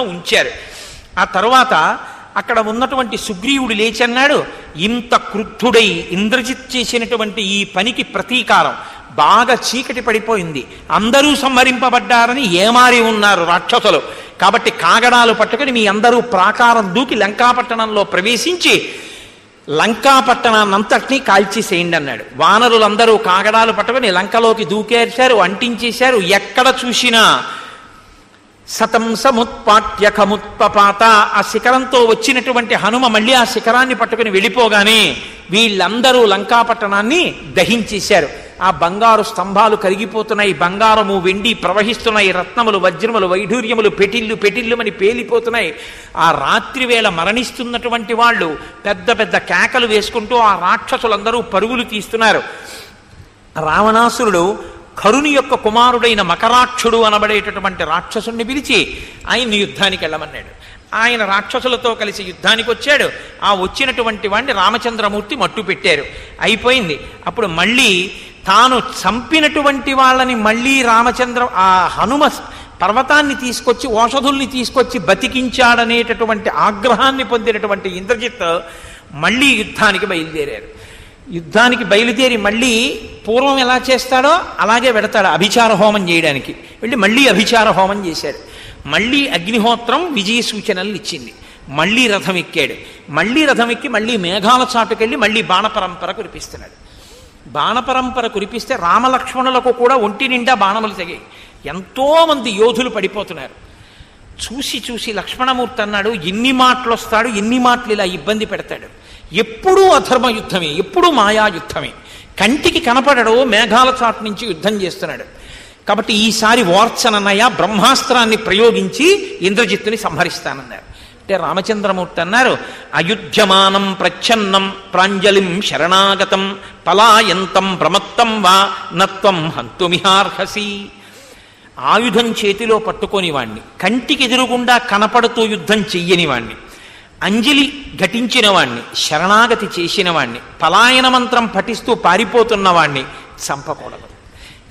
ఉంచారు. ఆ తరువాత అక్కడ ఉన్నటువంటి సుగ్రీవుడు లేచన్నాడు, ఇంత క్రుద్ధుడై ఇంద్రజిత్ చేసినటువంటి ఈ పనికి ప్రతీకారం, బాగా చీకటి పడిపోయింది, అందరూ సంహరింపబడ్డారని ఏమారి ఉన్నారు రాక్షసులు, కాబట్టి కాగడాలు పట్టుకుని మీ అందరూ ప్రాకారం దూకి లంకాపట్టణంలో ప్రవేశించి లంకాపట్టణాన్నంతటినీ కాల్చేసేయండి అన్నాడు. వానరులందరూ కాగడాలు పట్టుకుని లంకలోకి దూకేశారు, అంటించేశారు. ఎక్కడ చూసినా సతం సముత్పాట్య ఖముత్పపాత, ఆ శిఖరంతో వచ్చినటువంటి హనుమ మళ్ళీ ఆ శిఖరాన్ని పట్టుకుని వెళ్ళిపోగానే వీళ్ళందరూ లంకాపట్టణాన్ని దహించేశారు. ఆ బంగారు స్తంభాలు కరిగిపోతున్నాయి, బంగారము వెండి ప్రవహిస్తున్నాయి, రత్నములు వజ్రములు వైఢూర్యములు పెటిల్లుమని పేలిపోతున్నాయి. ఆ రాత్రి వేళ మరణిస్తున్నటువంటి వాళ్ళు పెద్ద పెద్ద కేకలు వేసుకుంటూ ఆ రాక్షసులందరూ పరుగులు తీస్తున్నారు. రావణాసురుడు కరుని యొక్క కుమారుడైన మకరాక్షుడు అనబడేటటువంటి రాక్షసుణ్ణి పిలిచి ఆయన్ని యుద్ధానికి వెళ్ళమన్నాడు. ఆయన రాక్షసులతో కలిసి యుద్ధానికి వచ్చాడు. ఆ వచ్చినటువంటి వాడిని రామచంద్రమూర్తి మట్టు పెట్టారు, అయిపోయింది. అప్పుడు మళ్ళీ తాను చంపినటువంటి వాళ్ళని మళ్ళీ ఆ హనుమ పర్వతాన్ని తీసుకొచ్చి ఓషధుల్ని తీసుకొచ్చి బతికించాడనేటటువంటి ఆగ్రహాన్ని పొందినటువంటి ఇంద్రజిత్ మళ్ళీ యుద్ధానికి బయలుదేరారు. యుద్ధానికి బయలుదేరి మళ్ళీ పూర్వం ఎలా చేస్తాడో అలాగే వెడతాడు అభిచార హోమం చేయడానికి. వెళ్ళి మళ్ళీ అభిచార హోమం చేశాడు. మళ్ళీ అగ్నిహోత్రం విజయ సూచనలు ఇచ్చింది. మళ్ళీ రథం ఎక్కాడు. మళ్ళీ రథం ఎక్కి మళ్ళీ మేఘాల చాటుకెళ్ళి మళ్ళీ బాణపరంపర కురిపిస్తున్నాడు. బాణపరంపర కురిపిస్తే రామలక్ష్మణులకు కూడా ఒంటి నిండా బాణములు తెగాయి. ఎంతోమంది యోధులు పడిపోతున్నారు. చూసి చూసి లక్ష్మణమూర్తి అన్నాడు, ఎన్ని మాటలు వస్తాడు, ఎన్ని మాటలు ఇలా ఇబ్బంది పెడతాడు, ఎప్పుడూ అధర్మ యుద్ధమే, ఎప్పుడూ మాయా యుద్ధమే, కంటికి కనపడడు, మేఘాల చాటు నుంచి యుద్ధం చేస్తున్నాడు. కాబట్టి ఈసారి ఓర్చనన్నయ బ్రహ్మాస్త్రాన్ని ప్రయోగించి ఇంద్రజిత్తుని సంహరిస్తానన్నారు. అంటే రామచంద్రమూర్తి అన్నారు, అయుధ్యమానం ప్రచ్ఛన్నం ప్రాంజలిం శరణాగతం పలాయంతం ప్రమత్తం వా నత్వం హంతుమిహార్హసి. ఆయుధం చేతిలో పట్టుకొని వాణ్ణి, కంటికి ఎదురుగుండా కనపడుతూ యుద్ధం చెయ్యని వాణ్ణి, అంజలి ఘటించిన వాణ్ణి, శరణాగతి చేసిన వాణ్ణి, పలాయన మంత్రం పఠిస్తూ పారిపోతున్న వాణ్ణి చంపకూడదు.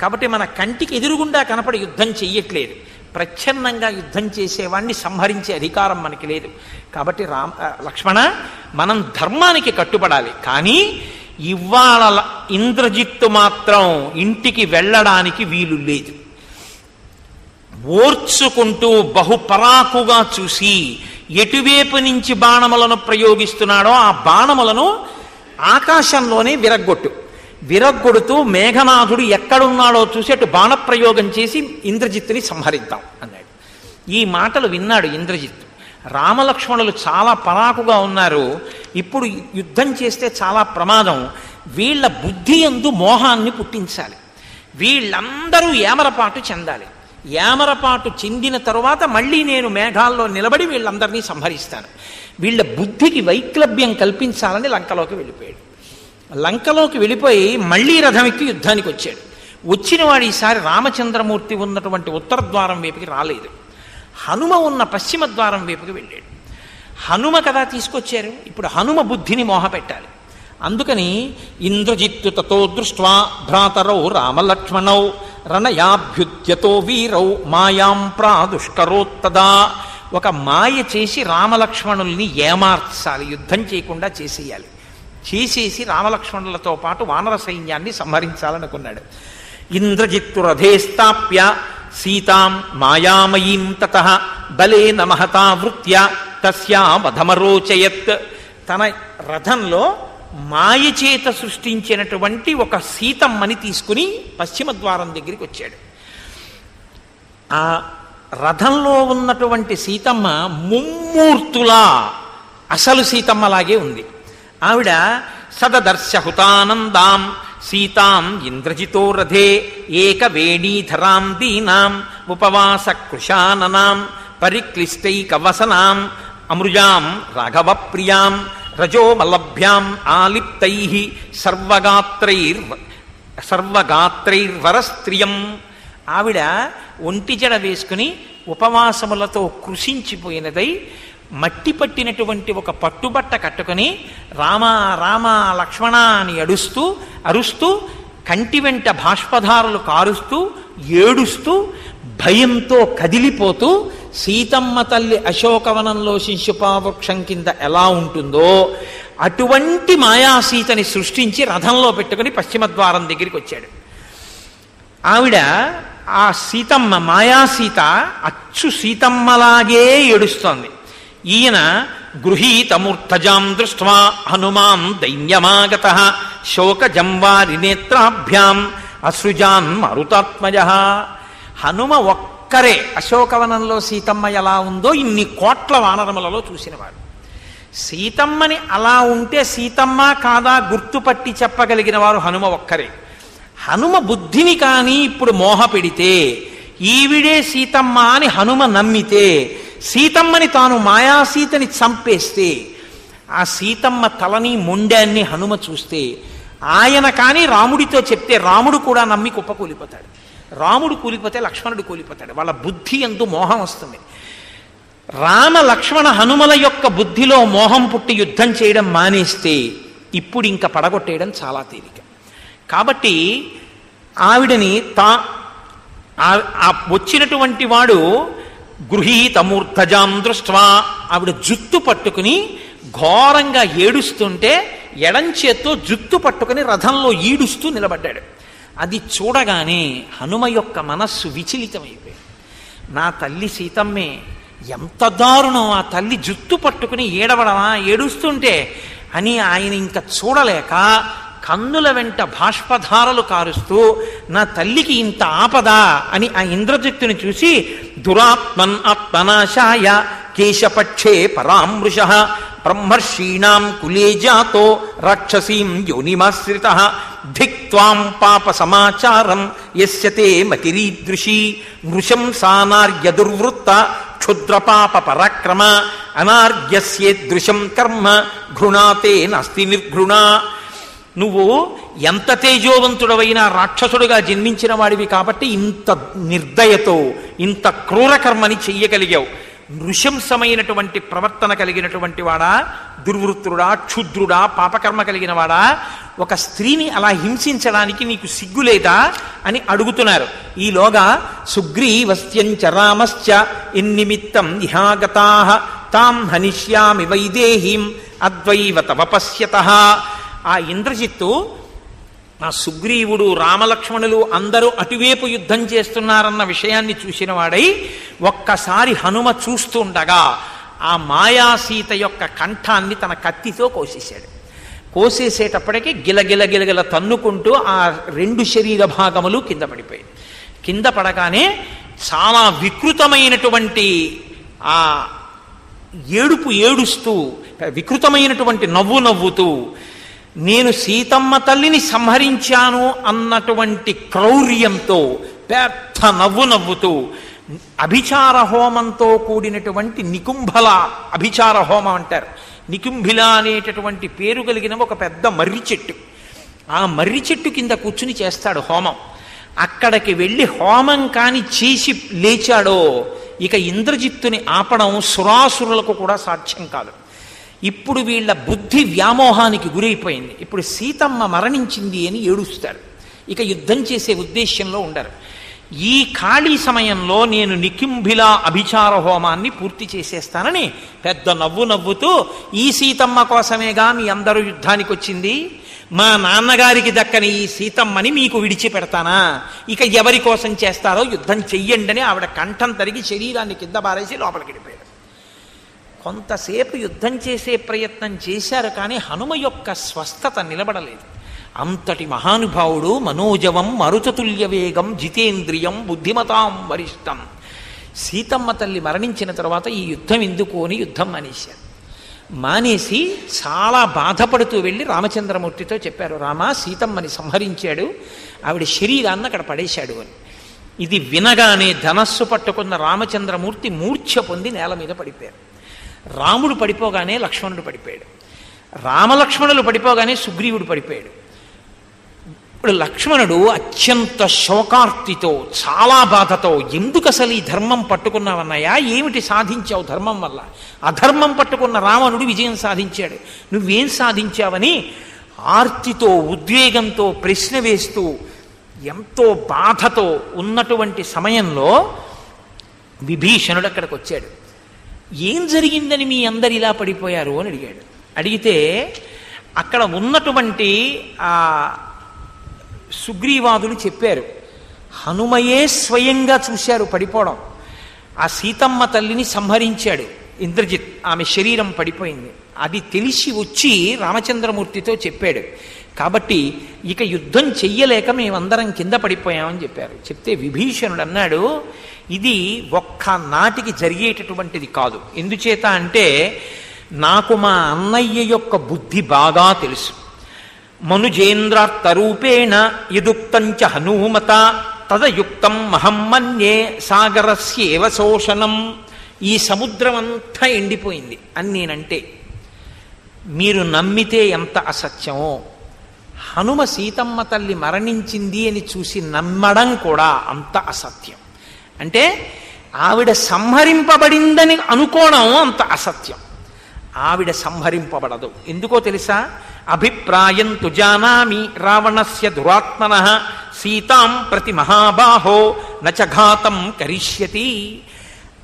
కాబట్టి మన కంటికి ఎదురుగుండా కనపడి యుద్ధం చెయ్యట్లేదు, ప్రచ్ఛన్నంగా యుద్ధం చేసేవాణ్ణి సంహరించే అధికారం మనకి లేదు. కాబట్టి లక్ష్మణ, మనం ధర్మానికి కట్టుబడాలి. కానీ ఇవాళ ఇంద్రజిత్తు మాత్రం ఇంటికి వెళ్ళడానికి వీలు లేదు. ఓర్చుకుంటూ బహుపరాకుగా చూసి ఎటువైపు నుంచి బాణములను ప్రయోగిస్తున్నాడో ఆ బాణములను ఆకాశంలోనే విరగ్గొడుతూ మేఘనాథుడు ఎక్కడున్నాడో చూసి అటు బాణప్రయోగం చేసి ఇంద్రజిత్తుని సంహరిద్దాం అన్నాడు. ఈ మాటలు విన్నాడు ఇంద్రజిత్తు. రామలక్ష్మణులు చాలా పరాకుగా ఉన్నారు, ఇప్పుడు యుద్ధం చేస్తే చాలా ప్రమాదం, వీళ్ళ బుద్ధి యందు మోహాన్ని పుట్టించాలి, వీళ్ళందరూ ఏమరపాటు చెందాలి, ఏమరపాటు చెందిన తరువాత మళ్ళీ నేను మేఘాల్లో నిలబడి వీళ్ళందరినీ సంహరిస్తాను, వీళ్ళ బుద్ధికి వైక్లభ్యం కల్పించాలని లంకలోకి వెళ్ళిపోయాడు. లంకలోకి వెళ్ళిపోయి మళ్ళీ రథం ఎక్కి యుద్ధానికి వచ్చాడు. వచ్చిన వాడు ఈసారి రామచంద్రమూర్తి ఉన్నటువంటి ఉత్తర ద్వారం వైపుకి రాలేదు, హనుమ ఉన్న పశ్చిమ ద్వారం వైపుకి వెళ్ళాడు. హనుమ కదా తీసుకొచ్చారు, ఇప్పుడు హనుమ బుద్ధిని మోహపెట్టాలి. అందుకని ఇంద్రజిత్తు తతో దృష్ట్వా భ్రాతరౌ రామలక్ష్మణౌ రణయాభ్యుద్యతో వీరౌ మాయాం ప్రాదుష్కరోత్తదా. ఒక మాయ చేసి రామలక్ష్మణుల్ని ఏమార్చాలి, యుద్ధం చేయకుండా చేసేయాలి. చేసేసి రామలక్ష్మణులతో పాటు వానర సైన్యాన్ని సంహరించాలనుకున్నాడు. ఇంద్రజిత్తు రథే స్థాప్య సీతాం మాయామయీం తతః బలేన మహతా వృత్య తస్యా వధమరోచయత్. తన రథంలో మాయ చేత సృష్టించినటువంటి ఒక సీతమ్మని తీసుకుని పశ్చిమ ద్వారం దగ్గరికి వచ్చాడు. ఆ రథంలో ఉన్నటువంటి సీతమ్మ ముమ్మూర్తులా అసలు సీతమ్మలాగే ఉంది. ఆవిడ సదదర్శ హుతానందాం సీతాం ఇంద్రజితో రథే ఏకవేణీధరాం దీనాం ఉపవాస కృశాననాం పరిక్లిష్టైకవసనాం అమృజాం రాఘవ ప్రియాం రజోమలభ్యాం ఆలిప్తై సర్వగాత్రైర్వరస్త్రియం. ఆవిడ ఒంటి జడ వేసుకుని ఉపవాసములతో కృషించిపోయినదై మట్టి పట్టినటువంటి ఒక పట్టుబట్ట కట్టుకుని రామ రామ లక్ష్మణ అని అరుస్తూ కంటి వెంట బాష్పధారులు కారుస్తూ ఏడుస్తూ భయంతో కదిలిపోతూ సీతమ్మ తల్లి అశోకవనంలో శిశుపావృక్షం కింద ఎలా ఉంటుందో అటువంటి మాయాసీతని సృష్టించి రథంలో పెట్టుకుని పశ్చిమ ద్వారం దగ్గరికి వచ్చాడు. ఆవిడ ఆ సీతమ్మ మాయాసీత అచ్చు సీతమ్మలాగే ఏడుస్తోంది. ఈయన గృహీతమూర్ధజాం దృష్ట్వా హనుమాన్ దైన్యమాగత శోకజం వారి నేత్రాభ్యాం అసృజాన్ మరుతాత్మజ. హనుమ ఒక్కరే అశోకవనంలో సీతమ్మ ఎలా ఉందో ఇన్ని కోట్ల వానరములలో చూసినవాడు. సీతమ్మని అలా ఉంటే సీతమ్మ కాదా గుర్తుపట్టి చెప్పగలిగిన వారు హనుమ ఒక్కరే. హనుమ బుద్ధిని కానీ ఇప్పుడు మోహ పెడితే ఈవిడే సీతమ్మ అని హనుమ నమ్మితే సీతమ్మని తాను మాయాసీతని చంపేస్తే ఆ సీతమ్మ తలని మొండాన్ని హనుమ చూస్తే ఆయన కానీ రాముడితో చెప్తే రాముడు కూడా నమ్మి కుప్పకూలిపోతాడు. రాముడు కూలిపోతే లక్ష్మణుడు కూలిపోతాడు. వాళ్ళ బుద్ధి ఎందు మోహం వస్తుంది. రామ లక్ష్మణ హనుమల యొక్క బుద్ధిలో మోహం పుట్టి యుద్ధం చేయడం మానేస్తే ఇప్పుడు ఇంకా పడగొట్టేయడం చాలా తేలిక. కాబట్టి ఆవిడని వచ్చినటువంటి వాడు గృహీతమూర్ధజాం దృష్ట్వా ఆవిడ జుత్తు పట్టుకుని ఘోరంగా ఏడుస్తుంటే ఎడంచేత్తో జుత్తు పట్టుకుని రథంలో ఈడుస్తూ నిలబడ్డాడు. అది చూడగానే హనుమ యొక్క మనస్సు విచలితమైపోయింది. నా తల్లి సీతమ్మే, ఎంత దారుణం ఆ తల్లి జుత్తు పట్టుకుని ఏడవడమా ఏడుస్తుంటే అని ఆయన ఇంకా చూడలేక కన్నుల వెంట బాష్పధారలు కారుస్తూ నా తల్లికి ఇంత ఆపదా అని ఆ ఇంద్రజిత్తుని చూసి దురాత్మన్ ఆత్మనాశాయ కేశపక్షే పరామృష బ్రహ్మర్షీణాం కులే జాతో రాక్షసీం యోనిమాశ్రిత ధిక్త్వాం పాప సమాచారం యస్యతే మతిరీదృశీ నృశంసానార్య దుర్వృత్త క్షుద్రపాప పరాక్రమ అనార్యస్యేదృశం కర్మ ఘృణాతే నాస్తి నిర్ఘృణ. నువ్వు ఎంత తేజోవంతుడవైనా రాక్షసుడుగా జన్మించిన వాడివి కాబట్టి ఇంత నిర్దయతో ఇంత క్రూరకర్మని చెయ్యగలిగావు. నృశంసమైనటువంటి ప్రవర్తన కలిగినటువంటి వాడా, దుర్వృత్తుడా, క్షుద్రుడా, పాపకర్మ కలిగిన వాడా, ఒక స్త్రీని అలా హింసించడానికి నీకు సిగ్గులేదా అని అడుగుతున్నారు. ఈలోగా సుగ్రీవస్త్యంచ రామశ్చ ఎన్నిమిత్తం ఇహాగతా తాం హనిష్యామి వైదేహీం అద్వైవ తవ పశ్యతః. ఆ ఇంద్రజిత్తు ఆ సుగ్రీవుడు రామలక్ష్మణులు అందరూ అటువైపు యుద్ధం చేస్తున్నారన్న విషయాన్ని చూసిన వాడై ఒక్కసారి హనుమ చూస్తుండగా ఆ మాయాసీత యొక్క కంఠాన్ని తన కత్తితో కోసేశాడు. కోసేసేటప్పటికీ గిలగిల తన్నుకుంటూ ఆ రెండు శరీర భాగములు కింద పడిపోయాయి. కింద పడగానే చాలా వికృతమైనటువంటి ఆ ఏడుస్తూ వికృతమైనటువంటి నవ్వుతూ నేను సీతమ్మ తల్లిని సంహరించాను అన్నటువంటి క్రౌర్యంతో పెద్ద నవ్వుతూ అభిచార హోమంతో కూడినటువంటి నికుంభల అభిచార హోమం అంటారు. నికుంభిల అనేటటువంటి పేరు కలిగిన ఒక పెద్ద మర్రి చెట్టు, ఆ మర్రి చెట్టు కింద కూర్చుని చేస్తాడు హోమం. అక్కడికి వెళ్ళి హోమం కాని చేసి లేచాడో ఇక ఇంద్రజిత్తుని ఆపడం సురాసురులకు కూడా సాధ్యం కాదు. ఇప్పుడు వీళ్ళ బుద్ధి వ్యామోహానికి గురైపోయింది. ఇప్పుడు సీతమ్మ మరణించింది అని ఏడుస్తారు. ఇక యుద్ధం చేసే ఉద్దేశ్యంలో ఉండరు. ఈ ఖాళీ సమయంలో నేను నికుంభిల అభిచార హోమాన్ని పూర్తి చేసేస్తానని పెద్ద నవ్వుతూ ఈ సీతమ్మ కోసమేగా మీ అందరూ యుద్ధానికి వచ్చింది, మా నాన్నగారికి దక్కని ఈ సీతమ్మని మీకు విడిచిపెడతానా, ఇక ఎవరి కోసం చేస్తారో యుద్ధం చెయ్యండి అని ఆవిడ కంఠం తరిగి శరీరాన్ని కింద బారేసి లోపలికి వెళ్ళిపోయారు. కొంతసేపు యుద్ధం చేసే ప్రయత్నం చేశారు, కానీ హనుమ యొక్క స్వస్థత నిలబడలేదు. అంతటి మహానుభావుడు మనోజవం మరుతతుల్య వేగం జితేంద్రియం బుద్ధిమతాం వరిష్టం. సీతమ్మ తల్లి మరణించిన తర్వాత ఈ యుద్ధం ఎందుకు అని యుద్ధం మానేశారు. మానేసి చాలా బాధపడుతూ వెళ్ళి రామచంద్రమూర్తితో చెప్పారు, రామ సీతమ్మని సంహరించాడు, ఆవిడ శరీరాన్ని అక్కడ పడేశాడు అని. ఇది వినగానే ధనస్సు పట్టుకున్న రామచంద్రమూర్తి మూర్ఛ పొంది నేల మీద పడిపోయారు. రాముడు పడిపోగానే లక్ష్మణుడు పడిపోయాడు, రామలక్ష్మణులు పడిపోగానే సుగ్రీవుడు పడిపోయాడు. ఇప్పుడు లక్ష్మణుడు అత్యంత శోకార్తితో చాలా బాధతో, ఎందుకు అసలు ఈ ధర్మం పట్టుకున్నావన్నయ్యా, ఏమిటి సాధించావు ధర్మం వల్ల, అధర్మం పట్టుకున్న రావణుడు విజయం సాధించాడు, నువ్వేం సాధించావని ఆర్తితో ఉద్వేగంతో ప్రశ్న వేస్తూ ఎంతో బాధతో ఉన్నటువంటి సమయంలో విభీషణుడు అక్కడికి వచ్చాడు. ఏం జరిగిందని మీ అందరు ఇలా పడిపోయారు అని అడిగాడు. అడిగితే అక్కడ ఉన్నటువంటి ఆ సుగ్రీవాదులు చెప్పారు, హనుమయే స్వయంగా చూశారు పడిపోవడం. ఆ సీతమ్మ తల్లిని సంహరించాడు ఇంద్రజిత్, ఆమె శరీరం పడిపోయింది. అది తెలిసి వచ్చి రామచంద్రమూర్తితో చెప్పాడు. కాబట్టి ఇక యుద్ధం చెయ్యలేక మేమందరం కింద పడిపోయామని చెప్పారు. చెప్తే విభీషణుడు అన్నాడు, ఇది ఒక్క నాటికి జరిగేటటువంటిది కాదు. ఎందుచేత అంటే నాకు మా అన్నయ్య యొక్క బుద్ధి బాగా తెలుసు. మనుజేంద్రార్తరూపేణ యదుక్తంచ హనుమత తదయుక్తం మహం మన్యే సాగరస్యేవ శోషణం. ఈ సముద్రం అంతా ఎండిపోయింది అని నేనంటే మీరు నమ్మితే ఎంత అసత్యమో, హనుమ సీతమ్మ తల్లి మరణించింది అని చూసి నమ్మడం కూడా అంత అసత్యం. అంటే ఆవిడ సంహరింపబడిందని అనుకోవడం అంత అసత్యం. ఆవిడ సంహరింపబడదు. ఎందుకో తెలుసా? అభిప్రాయం తు జానామి రావణస్య దురాత్మనః సీతాం ప్రతి మహాబాహో నచఘాతం కరిష్యతి.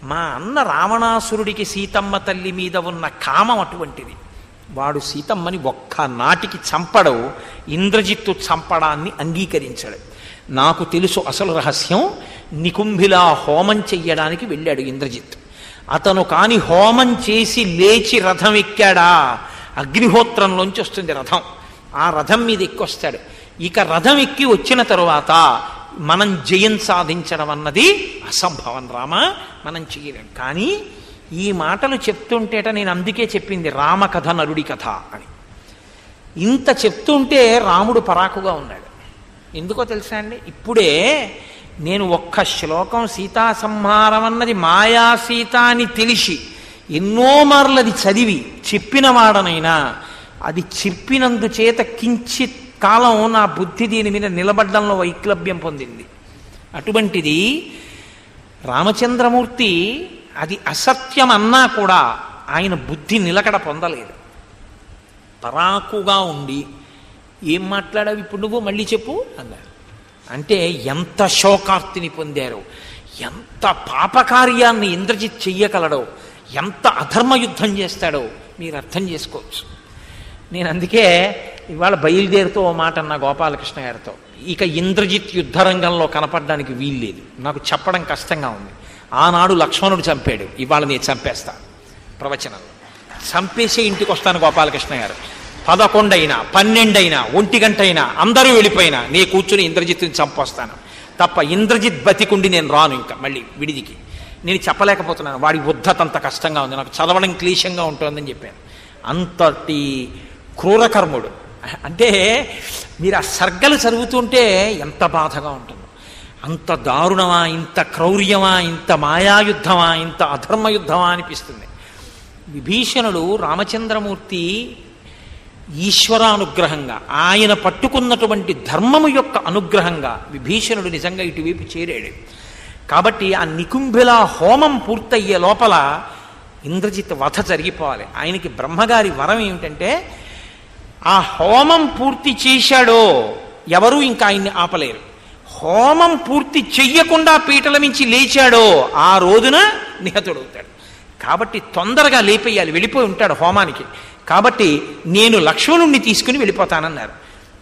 మా అన్న రావణాసురుడికి సీతమ్మ తల్లి మీద ఉన్న కామం అటువంటిది. వాడు సీతమ్మని ఒక్క నాటికి చంపడు, ఇంద్రజిత్తు చంపడాన్ని అంగీకరించాడు. నాకు తెలుసు అసలు రహస్యం. నికుంభిలా హోమం చెయ్యడానికి వెళ్ళాడు ఇంద్రజిత్. అతను కాని హోమం చేసి లేచి రథం ఎక్కాడా, అగ్నిహోత్రంలోంచి వస్తుంది రథం, ఆ రథం మీద ఎక్కొస్తాడు. ఇక రథం ఎక్కి వచ్చిన తరువాత మనం జయం సాధించడం అన్నది అసంభవం రామ, మనం చేయలేం. కానీ ఈ మాటలు చెప్తుంటేట నేను అందుకే చెప్పింది రామకథ నరుడి కథ అని. ఇంత చెప్తుంటే రాముడు పరాకుగా ఉన్నాడు. ఎందుకో తెలుసా అండి? ఇప్పుడే నేను ఒక్క శ్లోకం సీతా సంహారం అన్నది మాయా సీత అని తెలిసి ఎన్నో మార్లది చదివి చెప్పిన వాడనైనా అది చెప్పినందుచేత కించిత్ కాలం నా బుద్ధి దీని మీద నిలబడ్డంలో వైక్లభ్యం పొందింది. అటువంటిది రామచంద్రమూర్తి అది అసత్యం అన్నా కూడా ఆయన బుద్ధి నిలకడ పొందలేదు. పరాకుగా ఉండి ఏం మాట్లాడావు ఇప్పుడు నువ్వు మళ్ళీ చెప్పు అన్నారు. అంటే ఎంత శోకార్తిని పొందారో, ఎంత పాపకార్యాన్ని ఇంద్రజిత్ చెయ్యగలడో, ఎంత అధర్మయుద్ధం చేస్తాడో మీరు అర్థం చేసుకోవచ్చు. నేను అందుకే ఇవాళ బయలుదేరుతూ ఓ మాట అన్న గోపాలకృష్ణ గారితో, ఇక ఇంద్రజిత్ యుద్ధరంగంలో కనపడడానికి వీల్లేదు, నాకు చెప్పడం కష్టంగా ఉంది. ఆనాడు లక్ష్మణుడు చంపాడు, ఇవాళ నేను చంపేస్తా ప్రవచనంలో. చంపేసే ఇంటికి వస్తాను గోపాలకృష్ణ గారు. 11 అయినా 12 అయినా 1 గంట అయినా అందరూ వెళ్ళిపోయినా నే కూర్చుని ఇంద్రజిత్తుని చంపొస్తాను తప్ప ఇంద్రజిత్ బతికుండి నేను రాను ఇంకా మళ్ళీ విడిదికి. నేను చెప్పలేకపోతున్నాను, వాడి ఉద్ధత అంత కష్టంగా ఉంది, నాకు చదవడం క్లేశంగా ఉంటుందని చెప్పాను. అంతటి క్రూరకర్ముడు. అంటే మీరు ఆ సర్గలు చదువుతుంటే ఎంత బాధగా ఉంటుందో. అంత దారుణమా, ఇంత క్రౌర్యమా, ఇంత మాయాయుద్ధమా, ఇంత అధర్మయుద్ధమా అనిపిస్తుంది. విభీషణుడు రామచంద్రమూర్తి ఈశ్వరానుగ్రహంగా, ఆయన పట్టుకున్నటువంటి ధర్మము యొక్క అనుగ్రహంగా విభీషణుడు నిజంగా ఇటువైపు చేరాడు. కాబట్టి ఆ నికుంభిలా హోమం పూర్తయ్యే లోపల ఇంద్రజిత్ వధ జరిగిపోవాలి. ఆయనకి బ్రహ్మగారి వరం ఏమిటంటే ఆ హోమం పూర్తి చేశాడో ఎవరూ ఇంకా ఆయన్ని ఆపలేరు. హోమం పూర్తి చెయ్యకుండా పీటల మించి లేచాడో ఆ రోజున నిహతుడవుతాడు. కాబట్టి తొందరగా లేపేయాలి, వెళ్ళిపోయి ఉంటాడు హోమానికి. కాబట్టి నేను లక్ష్మణుణ్ణి తీసుకుని వెళ్ళిపోతానన్నారు.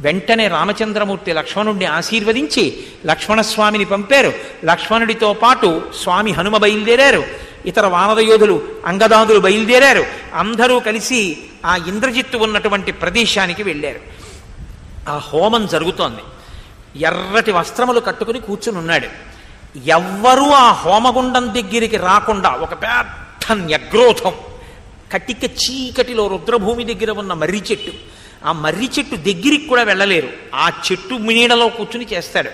వెంటనే రామచంద్రమూర్తి లక్ష్మణుణ్ణి ఆశీర్వదించి లక్ష్మణస్వామిని పంపారు. లక్ష్మణుడితో పాటు స్వామి హనుమ బయలుదేరారు, ఇతర వానర యోధులు అంగదాదులు బయలుదేరారు. అందరూ కలిసి ఆ ఇంద్రజిత్తు ఉన్నటువంటి ప్రదేశానికి వెళ్ళారు. ఆ హోమం జరుగుతోంది. ఎర్రటి వస్త్రములు కట్టుకుని కూర్చుని ఉన్నాడు. ఎవ్వరూ ఆ హోమగుండం దగ్గరికి రాకుండా ఒక పెద్ద న్యగ్రోధం, కటిక చీకటిలో రుద్రభూమి దగ్గర ఉన్న మర్రి చెట్టు, ఆ మర్రి చెట్టు దగ్గరికి కూడా వెళ్ళలేరు. ఆ చెట్టు నీడలో కూర్చుని చేస్తాడు.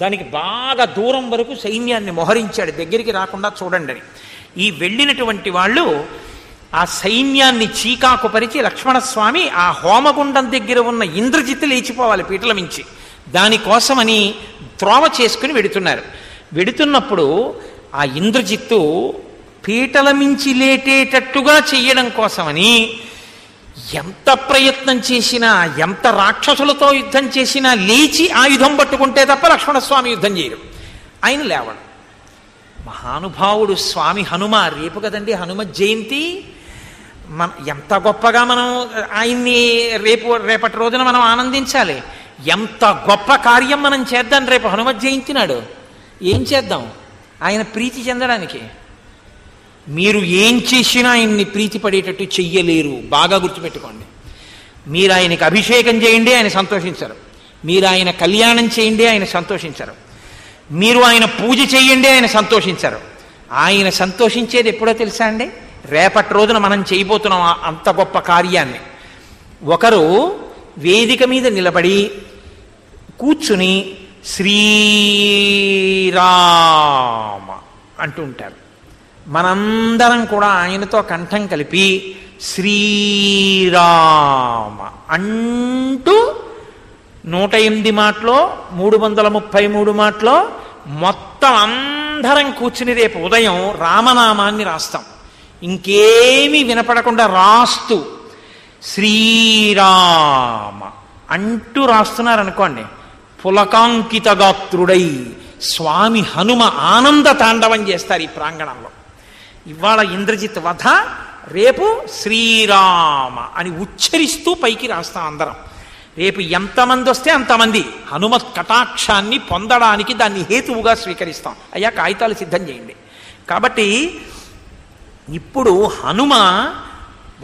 దానికి బాగా దూరం వరకు సైన్యాన్ని మోహరించాడు, దగ్గరికి రాకుండా చూడండి అని. ఈ వెళ్ళినటువంటి వాళ్ళు ఆ సైన్యాన్ని చీకాకు పరిచి లక్ష్మణస్వామి ఆ హోమగుండం దగ్గర ఉన్న ఇంద్రజిత్తు లేచిపోవాలి పీటల మించి, దానికోసమని త్రోవ చేసుకుని వెడుతున్నారు. వెడుతున్నప్పుడు ఆ ఇంద్రజిత్తు పీటల మించి లేటేటట్టుగా చెయ్యడం కోసమని ఎంత ప్రయత్నం చేసినా, ఎంత రాక్షసులతో యుద్ధం చేసినా లేచి ఆయుధం పట్టుకుంటే తప్ప లక్ష్మణస్వామి యుద్ధం చేయరు. ఆయన లేవడం మహానుభావుడు స్వామి హనుమ. రేపు కదండి హనుమ జయంతి. ఎంత గొప్పగా మనం ఆయన్ని రేపటి రోజున మనం ఆనందించాలి. ఎంత గొప్ప కార్యం మనం చేద్దాం రేపు హనుమ జయంతి నాడు. ఏం చేద్దాం ఆయన ప్రీతి చెందడానికి? మీరు ఏం చేసినా ఆయన్ని ప్రీతి పడేటట్టు చెయ్యలేరు. బాగా గుర్తుపెట్టుకోండి. మీరు ఆయనకి అభిషేకం చేయండి, ఆయన సంతోషించరు. మీరు ఆయన కళ్యాణం చేయండి, ఆయన సంతోషించరు. మీరు ఆయన పూజ చేయండి, ఆయన సంతోషించరు. ఆయన సంతోషించేది ఎప్పుడో తెలుసా అండి? రేపటి రోజున మనం చేయబోతున్నాం అంత గొప్ప కార్యాన్ని. ఒకరు వేదిక మీద నిలబడి కూర్చుని శ్రీరామ అంటూ ఉంటారు. మనందరం కూడా ఆయనతో కంఠం కలిపి శ్రీరామ అంటూ 108 మాటలో 333 మాటలో మొత్తం అందరం కూర్చుని రేపు ఉదయం రామనామాన్ని రాస్తాం. ఇంకేమీ వినపడకుండా రాస్తూ శ్రీరామ అంటూ రాస్తున్నారనుకోండి, పులకాంకిత గాత్రుడై స్వామి హనుమ ఆనంద తాండవం చేస్తారు ఈ ప్రాంగణంలో. ఇవాళ ఇంద్రజిత్ వధ, రేపు శ్రీరామ అని ఉచ్చరిస్తూ పైకి రాస్తాం అందరం. రేపు ఎంతమంది వస్తే అంతమంది హనుమత్ కటాక్షాన్ని పొందడానికి దాన్ని హేతువుగా స్వీకరిస్తాం. అయ్యా కాగితాలు సిద్ధం చేయండి. కాబట్టి ఇప్పుడు హనుమ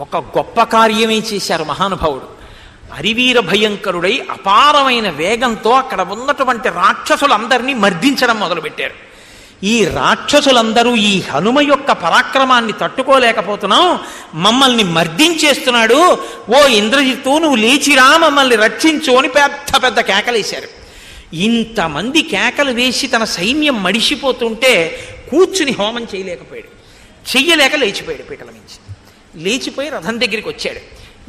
ఒక గొప్ప కార్యమే చేశారు మహానుభావుడు. హరివీర భయంకరుడై అపారమైన వేగంతో అక్కడ ఉన్నటువంటి రాక్షసులందరినీ మర్దించడం మొదలుపెట్టారు. ఈ రాక్షసులందరూ ఈ హనుమ యొక్క పరాక్రమాన్ని తట్టుకోలేకపోతున్నాం, మమ్మల్ని మర్దించేస్తున్నాడు, ఓ ఇంద్రజిత్తు నువ్వు లేచిరా మమ్మల్ని రక్షించు అని పెద్ద పెద్ద కేకలేశారు. ఇంతమంది కేకలు వేసి తన సైన్యం మడిసిపోతుంటే కూర్చుని హోమం చేయలేకపోయాడు. చెయ్యలేక లేచిపోయాడు. పీటల నుంచి లేచిపోయి రథం దగ్గరికి వచ్చాడు.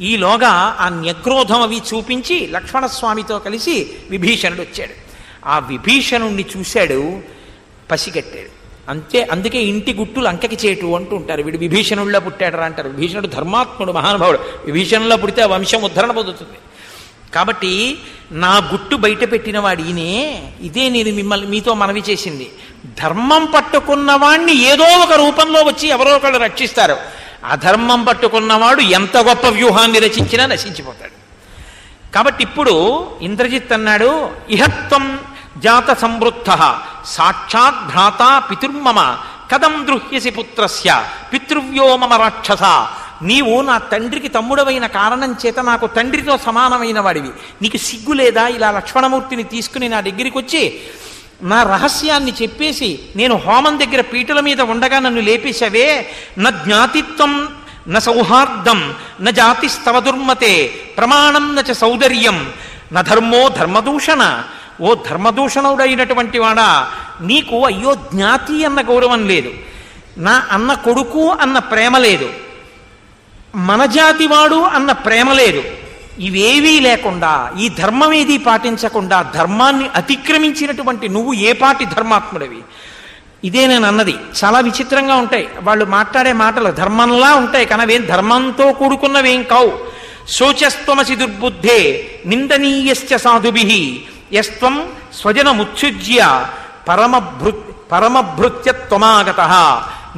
ఈలోగా ఆ న్యగ్రోధం అవి చూపించి లక్ష్మణస్వామితో కలిసి విభీషణుడు వచ్చాడు. ఆ విభీషణుణ్ణి చూశాడు, పసిగట్టాడు. అందుకే ఇంటి గుట్టులు అంకకి చేటు అంటూ ఉంటారు. వీడు విభీషణుడిలో పుట్టాడరా అంటారు. విభీషణుడు ధర్మాత్ముడు, మహానుభావుడు. విభీషణుల్లో పుడితే ఆ వంశం ఉద్ధరణ పొందుతుంది. కాబట్టి నా గుట్టు బయట పెట్టిన వాడు ఈయనే. ఇదే నేను మీతో మనవి చేసింది. ధర్మం పట్టుకున్నవాణ్ణి ఏదో ఒక రూపంలో వచ్చి ఎవరో ఒకళ్ళు రక్షిస్తారు. అధర్మం పట్టుకున్నవాడు ఎంత గొప్ప వ్యూహాన్ని రచించినా నశించిపోతాడు. కాబట్టి ఇప్పుడు ఇంద్రజిత్ అన్నాడు, ఇహత్వం జాత సంవృద్ధ సాక్షాత్ భ్రాత పితుర్మమ కథం దృహ్యసి పుత్రస్య పితృవ్యో మమ రాక్షస. నీవు నా తండ్రికి తమ్ముడవైన కారణం చేత నాకు తండ్రితో సమానమైన వాడివి. నీకు సిగ్గు లేదా? ఇలా లక్ష్మణమూర్తిని తీసుకుని నా దగ్గరికి వచ్చి నా రహస్యాన్ని చెప్పేసి నేను హోమం దగ్గర పీటల మీద ఉండగా నన్ను లేపేశావే. న జ్ఞాతిత్వం న సౌహార్దం న జాతిస్తవ దుర్మతే ప్రమాణం న చ సౌదర్యం న ధర్మో ధర్మదూషణ. ఓ ధర్మదూషణుడైనటువంటి వాడా, నీకు అయ్యో జ్ఞాతి అన్న గౌరవం లేదు, నా అన్న కొడుకు అన్న ప్రేమ లేదు, మన జాతివాడు అన్న ప్రేమ లేదు. ఇవేవీ లేకుండా ఈ ధర్మం ఏదీ పాటించకుండా ధర్మాన్ని అతిక్రమించినటువంటి నువ్వు ఏ పాటి ధర్మాత్ముడివి? ఇదే నేను అన్నది. చాలా విచిత్రంగా ఉంటాయి వాళ్ళు మాట్లాడే మాటలు, ధర్మంలా ఉంటాయి కానీ అవేం ధర్మంతో కూడుకున్నవేం కావు. శోచస్త్వమసి దుర్బుద్ధే నిందనీయశ్చ సాధుభిః యస్త్వం స్వజనముత్సుజ్య పరమభృత్యత్వమాగతః.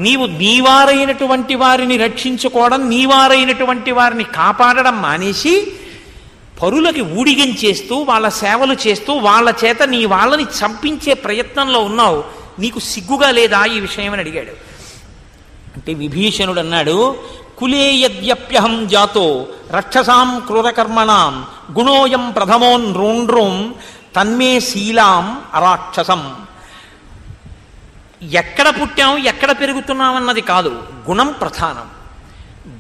నీవు నీవారైనటువంటి వారిని రక్షించుకోవడం, నీవారైనటువంటి వారిని కాపాడడం మానేసి పరులకి ఊడిగం చేస్తూ వాళ్ళ సేవలు చేస్తూ వాళ్ళ చేత నీ వాళ్ళని చంపించే ప్రయత్నంలో ఉన్నావు. నీకు సిగ్గుగా లేదా ఈ విషయం అని అడిగాడు. అంటే విభీషణుడు అన్నాడు, కులే యద్యప్యహం జాతో రక్షసాం క్రూరకర్మణాం గుణోయం ప్రథమో నృణ్ణృం తన్మే శీలాం అరాక్షసం. ఎక్కడ పుట్టాం ఎక్కడ పెరుగుతున్నామన్నది కాదు, గుణం ప్రధానం.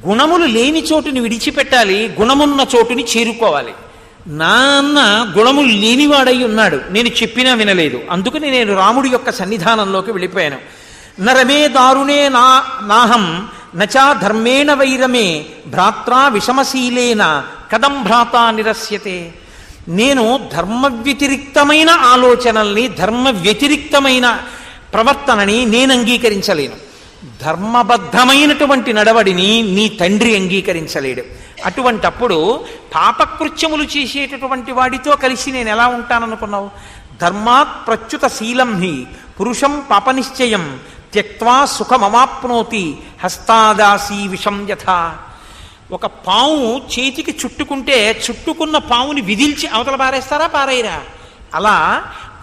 గుణములు లేని చోటుని విడిచిపెట్టాలి, గుణమున్న చోటుని చేరుకోవాలి. నాన్న గుణములు లేనివాడై ఉన్నాడు, నేను చెప్పినా వినలేదు, అందుకని నేను రాముడి యొక్క సన్నిధానంలోకి వెళ్ళిపోయాను. నరమే దారుణే నాహం నచా ధర్మేణ వైరమే భ్రాత్రా విషమశీలేన కథం భ్రాతా నిరస్యతే. నేను ధర్మ వ్యతిరిక్తమైన ఆలోచనల్ని, ధర్మ వ్యతిరిక్తమైన ప్రవర్తనని నేను అంగీకరించలేను. ధర్మబద్ధమైనటువంటి నడవడిని నీ తండ్రి అంగీకరించలేడు. అటువంటప్పుడు పాపకృత్యములు చేసేటటువంటి వాడితో కలిసి నేను ఎలా ఉంటాననుకున్నావు? ధర్మాత్ ప్రచ్యుత శీలం హి పురుషం పాపనిశ్చయం త్యక్వా సుఖమవాప్నోతి హస్తాదాసీ విషం యథా. ఒక పాము చేతికి చుట్టుకుంటే చుట్టుకున్న పాముని విదిల్చి అవతల పారేస్తారా, పారేయరా? అలా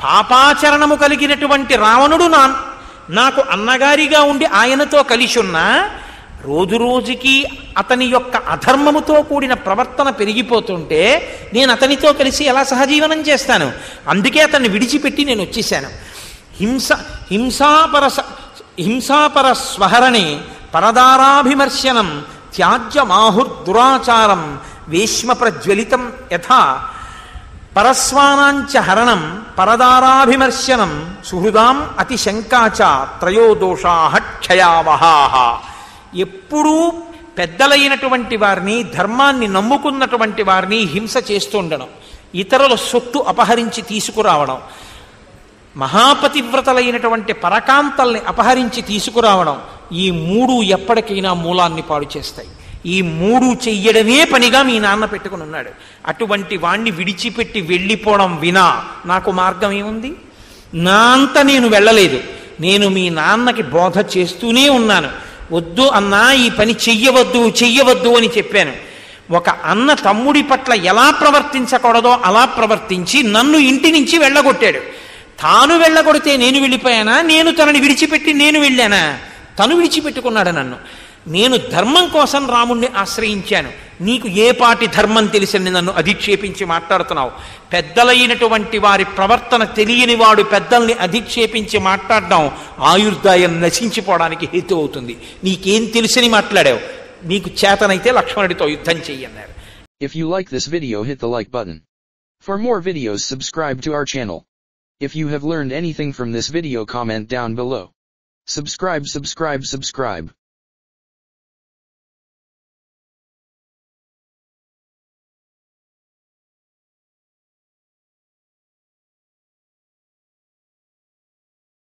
పాపాచరణము కలిగినటువంటి రావణుడు నాకు అన్నగారిగా ఉండి ఆయనతో కలిసి ఉన్నా రోజు రోజుకి అతని యొక్క అధర్మముతో కూడిన ప్రవర్తన పెరిగిపోతుంటే నేను అతనితో కలిసి ఎలా సహజీవనం చేస్తాను? అందుకే అతన్ని విడిచిపెట్టి నేను వచ్చేసాను. హింసాపర స్వహరణి పరదారాభిమర్శనం త్యాజ్యమాహుర్దురాచారం వేశ్మ ప్రజ్వలితం యథా పరస్వానాంచ హరణం పరదారాభిమర్శనం సుహృదాం అతిశంకాచ త్రయోదోషాః క్షయావహాః. ఎప్పుడూ పెద్దలైనటువంటి వారిని, ధర్మాన్ని నమ్ముకున్నటువంటి వారిని హింస చేస్తుండడం, ఇతరుల సొత్తు అపహరించి తీసుకురావడం, మహాపతివ్రతలైనటువంటి పరకాంతల్ని అపహరించి తీసుకురావడం, ఈ మూడు ఎప్పటికైనా మూలాన్ని పాడు చేస్తాయి. ఈ మూడు చెయ్యడమే పనిగా మీ నాన్న పెట్టుకుని ఉన్నాడు. అటువంటి వాణ్ణి విడిచిపెట్టి వెళ్ళిపోవడం వినా నాకు మార్గం ఏముంది? నా అంత నేను వెళ్ళలేదు. నేను మీ నాన్నకి బోధ చేస్తూనే ఉన్నాను. వద్దు అన్నా, ఈ పని చెయ్యవద్దు చెయ్యవద్దు అని చెప్పాను. ఒక అన్న తమ్ముడి పట్ల ఎలా ప్రవర్తించకూడదో అలా ప్రవర్తించి నన్ను ఇంటి నుంచి వెళ్ళగొట్టాడు. తాను వెళ్ళగొడితే నేను వెళ్ళిపోయానా? నేను తనని విడిచిపెట్టి నేను వెళ్ళానా? తను విడిచిపెట్టుకున్నాడు నన్ను. నేను ధర్మం కోసం రాముణ్ణి ఆశ్రయించాను. నీకు ఏ పాటి ధర్మం తెలిసింది నన్ను అధిక్షేపించి మాట్లాడుతున్నావు? పెద్దలైనటువంటి వారి ప్రవర్తన తెలియని వాడు పెద్దల్ని అధిక్షేపించి మాట్లాడడం ఆయుర్దాయం నశించిపోవడానికి హేతు అవుతుంది. నీకేం తెలిసని మాట్లాడావు? నీకు చేతనైతే లక్ష్మణుడితో యుద్ధం చెయ్యన్నారు. If you like this video, hit the like button. For more videos, subscribe to our channel. If you have learned anything from this video, comment down below. Subscribe.